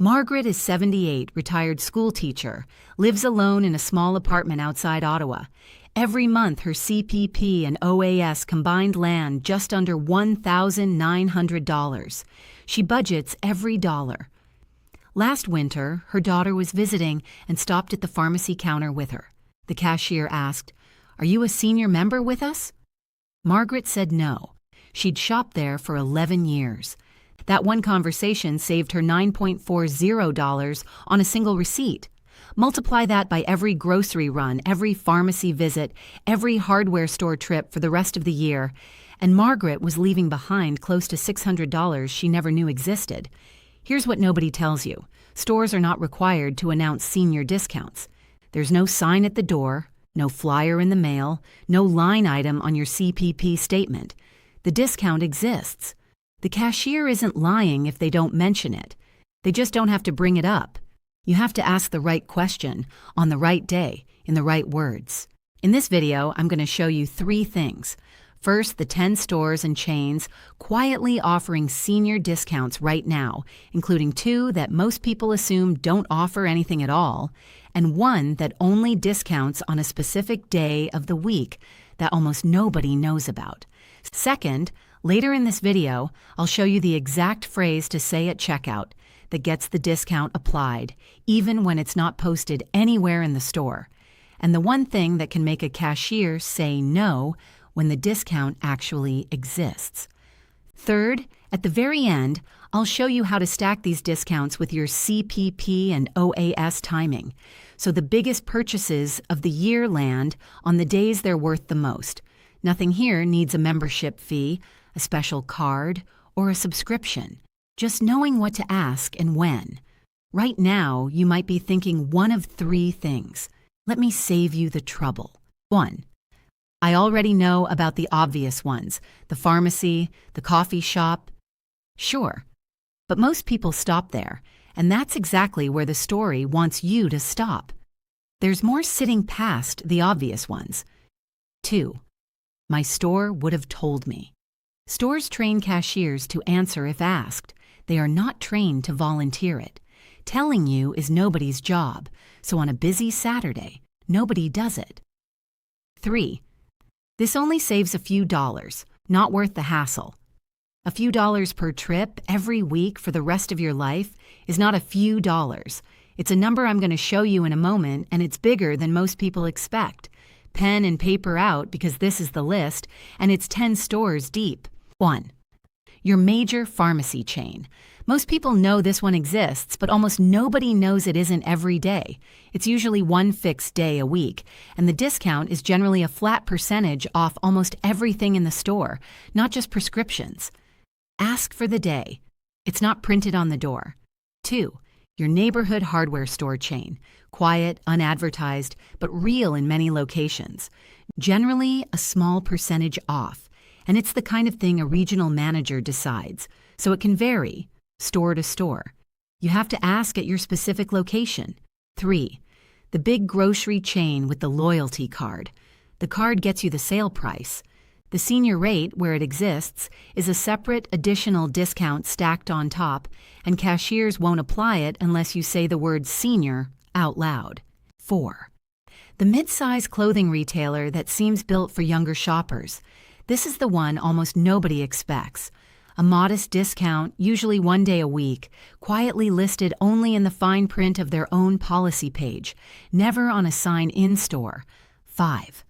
Margaret is 78, retired school teacher, lives alone in a small apartment outside Ottawa. Every month, her CPP and OAS combined land just under $1,900. She budgets every dollar. Last winter, her daughter was visiting and stopped at the pharmacy counter with her. The cashier asked, "Are you a senior member with us?" Margaret said no. She'd shopped there for 11 years. That one conversation saved her $9.40 on a single receipt. Multiply that by every grocery run, every pharmacy visit, every hardware store trip for the rest of the year, and Margaret was leaving behind close to $600 she never knew existed. Here's what nobody tells you. Stores are not required to announce senior discounts. There's no sign at the door, no flyer in the mail, no line item on your CPP statement. The discount exists. The cashier isn't lying if they don't mention it. They just don't have to bring it up. You have to ask the right question, on the right day, in the right words. In this video, I'm going to show you 3 things. First, the 10 stores and chains quietly offering senior discounts right now, including 2 that most people assume don't offer anything at all, and 1 that only discounts on a specific day of the week that almost nobody knows about. Second, later in this video, I'll show you the exact phrase to say at checkout that gets the discount applied, even when it's not posted anywhere in the store, and the one thing that can make a cashier say no when the discount actually exists. Third, at the very end, I'll show you how to stack these discounts with your CPP and OAS timing, so the biggest purchases of the year land on the days they're worth the most. Nothing here needs a membership fee, a special card, or a subscription. Just knowing what to ask and when. Right now, you might be thinking one of 3 things. Let me save you the trouble. 1. I already know about the obvious ones, the pharmacy, the coffee shop. Sure, but most people stop there, and that's exactly where the story wants you to stop. There's more sitting past the obvious ones. 2. My store would have told me. Stores train cashiers to answer if asked. They are not trained to volunteer it. Telling you is nobody's job, so on a busy Saturday, nobody does it. 3. This only saves a few dollars, not worth the hassle. A few dollars per trip every week for the rest of your life is not a few dollars. It's a number I'm going to show you in a moment, and it's bigger than most people expect. Pen and paper out because this is the list, and it's 10 stores deep. 1. Your major pharmacy chain. Most people know this one exists, but almost nobody knows it isn't every day. It's usually one fixed day a week, and the discount is generally a flat percentage off almost everything in the store, not just prescriptions. Ask for the day. It's not printed on the door. 2. Your neighborhood hardware store chain. Quiet, unadvertised, but real in many locations. Generally, a small percentage off. And it's the kind of thing a regional manager decides, so it can vary, store to store. You have to ask at your specific location. 3. The big grocery chain with the loyalty card. The card gets you the sale price. The senior rate, where it exists, is a separate additional discount stacked on top, and cashiers won't apply it unless you say the word senior out loud. 4. The mid-size clothing retailer that seems built for younger shoppers. This is the one almost nobody expects. A modest discount, usually one day a week, quietly listed only in the fine print of their own policy page, never on a sign in-store. 5.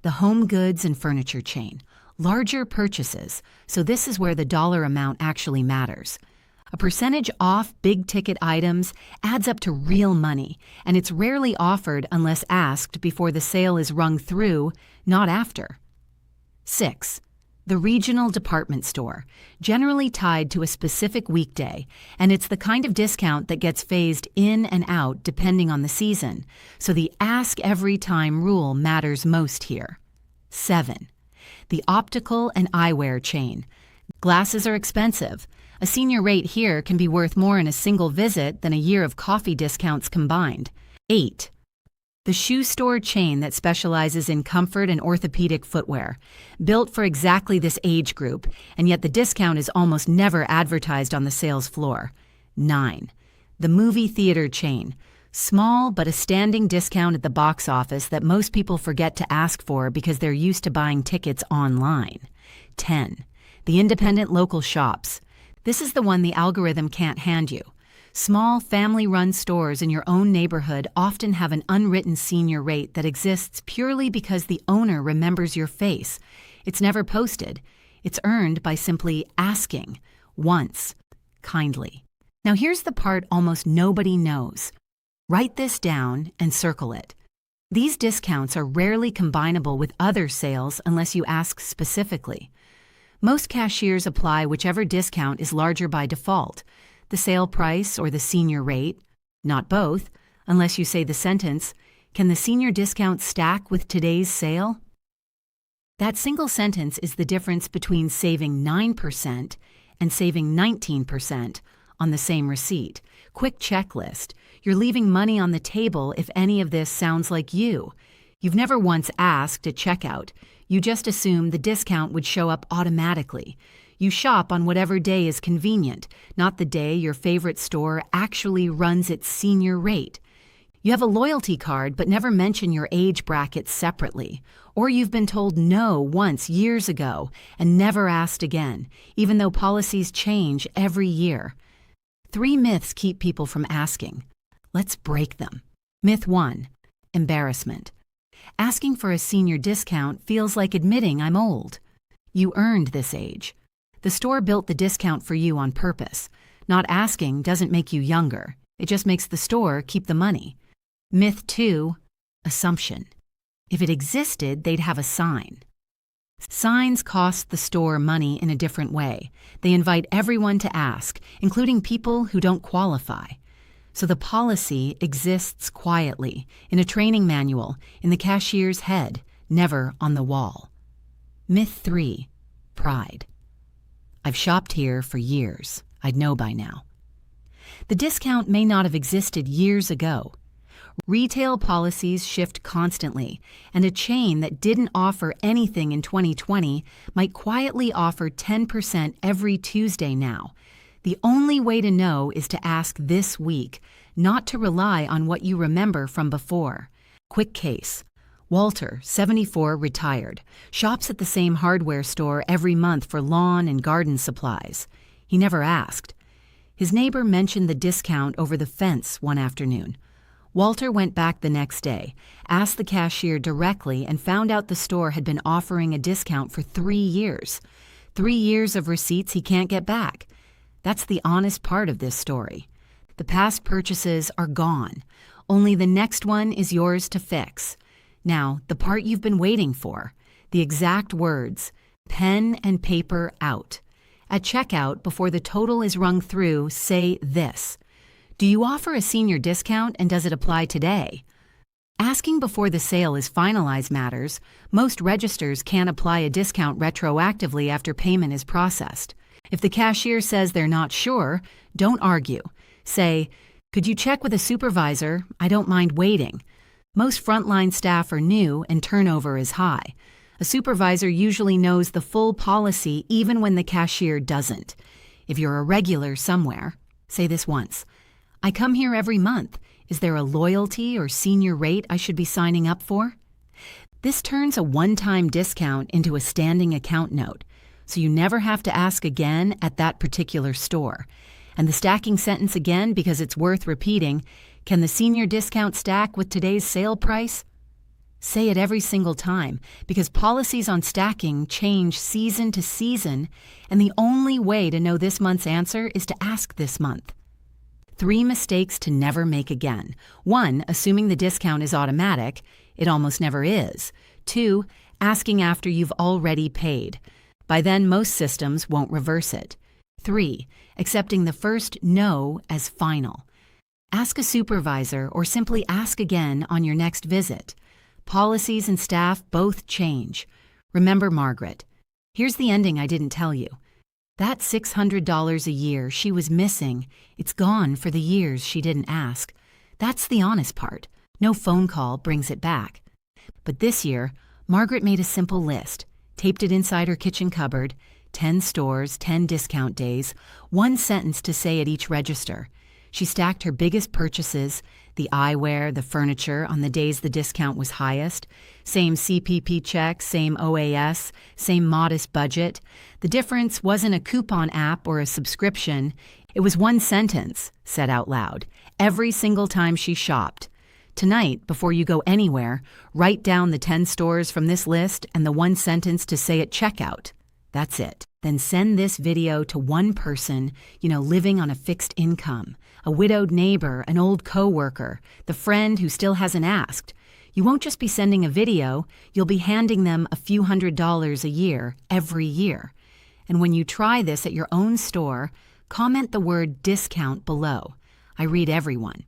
The home goods and furniture chain. Larger purchases, so this is where the dollar amount actually matters. A percentage off big-ticket items adds up to real money, and it's rarely offered unless asked before the sale is rung through, not after. 6. The regional department store, generally tied to a specific weekday, and it's the kind of discount that gets phased in and out depending on the season, so the ask every time rule matters most here. 7. The optical and eyewear chain. Glasses are expensive. A senior rate here can be worth more in a single visit than a year of coffee discounts combined. 8. The shoe store chain that specializes in comfort and orthopedic footwear, built for exactly this age group, and yet the discount is almost never advertised on the sales floor. 9. The movie theater chain. Small but a standing discount at the box office that most people forget to ask for because they're used to buying tickets online. 10. The independent local shops. This is the one the algorithm can't hand you. Small, family-run stores in your own neighborhood often have an unwritten senior rate that exists purely because the owner remembers your face. It's never posted. It's earned by simply asking, once, kindly. Now here's the part almost nobody knows. Write this down and circle it. These discounts are rarely combinable with other sales unless you ask specifically. Most cashiers apply whichever discount is larger by default, the sale price or the senior rate, not both, unless you say the sentence, "Can the senior discount stack with today's sale?" That single sentence is the difference between saving 9% and saving 19% on the same receipt. Quick checklist. You're leaving money on the table if any of this sounds like you. You've never once asked at checkout. You just assume the discount would show up automatically. You shop on whatever day is convenient, not the day your favorite store actually runs its senior rate. You have a loyalty card but never mention your age bracket separately. Or you've been told no once years ago and never asked again, even though policies change every year. 3 myths keep people from asking. Let's break them. Myth 1. Embarrassment. Asking for a senior discount feels like admitting I'm old. You earned this age. The store built the discount for you on purpose. Not asking doesn't make you younger. It just makes the store keep the money. Myth 2. Assumption. If it existed, they'd have a sign. Signs cost the store money in a different way. They invite everyone to ask, including people who don't qualify. So the policy exists quietly, in a training manual, in the cashier's head, never on the wall. Myth 3. Pride. I've shopped here for years. I'd know by now. The discount may not have existed years ago. Retail policies shift constantly, and a chain that didn't offer anything in 2020 might quietly offer 10% every Tuesday now. The only way to know is to ask this week, not to rely on what you remember from before. Quick case. Walter, 74, retired, shops at the same hardware store every month for lawn and garden supplies. He never asked. His neighbor mentioned the discount over the fence one afternoon. Walter went back the next day, asked the cashier directly, and found out the store had been offering a discount for 3 years. 3 years of receipts he can't get back. That's the honest part of this story. The past purchases are gone. Only the next one is yours to fix. Now, the part you've been waiting for. The exact words, pen and paper out. At checkout, before the total is rung through, say this. Do you offer a senior discount, and does it apply today? Asking before the sale is finalized matters. Most registers can't apply a discount retroactively after payment is processed. If the cashier says they're not sure, don't argue. Say, could you check with a supervisor? I don't mind waiting. Most frontline staff are new and turnover is high. A supervisor usually knows the full policy even when the cashier doesn't. If you're a regular somewhere, say this once. I come here every month. Is there a loyalty or senior rate I should be signing up for? This turns a one-time discount into a standing account note, so you never have to ask again at that particular store. And the stacking sentence again because it's worth repeating, can the senior discount stack with today's sale price? Say it every single time because policies on stacking change season to season, and the only way to know this month's answer is to ask this month. 3 mistakes to never make again. 1, assuming the discount is automatic. It almost never is. 2, asking after you've already paid. By then, most systems won't reverse it. 3, accepting the first no as final. Ask a supervisor or simply ask again on your next visit. Policies and staff both change. Remember Margaret. Here's the ending I didn't tell you. That $600 a year she was missing, it's gone for the years she didn't ask. That's the honest part. No phone call brings it back. But this year, Margaret made a simple list, taped it inside her kitchen cupboard, 10 stores, 10 discount days, 1 sentence to say at each register. She stacked her biggest purchases, the eyewear, the furniture, on the days the discount was highest. Same CPP check, same OAS, same modest budget. The difference wasn't a coupon app or a subscription. It was one sentence, said out loud, every single time she shopped. Tonight, before you go anywhere, write down the 10 stores from this list and the one sentence to say at checkout. That's it. Then send this video to one person, living on a fixed income, a widowed neighbor, an old coworker, the friend who still hasn't asked. You won't just be sending a video, you'll be handing them a few $100s a year, every year. And when you try this at your own store, comment the word discount below. I read everyone.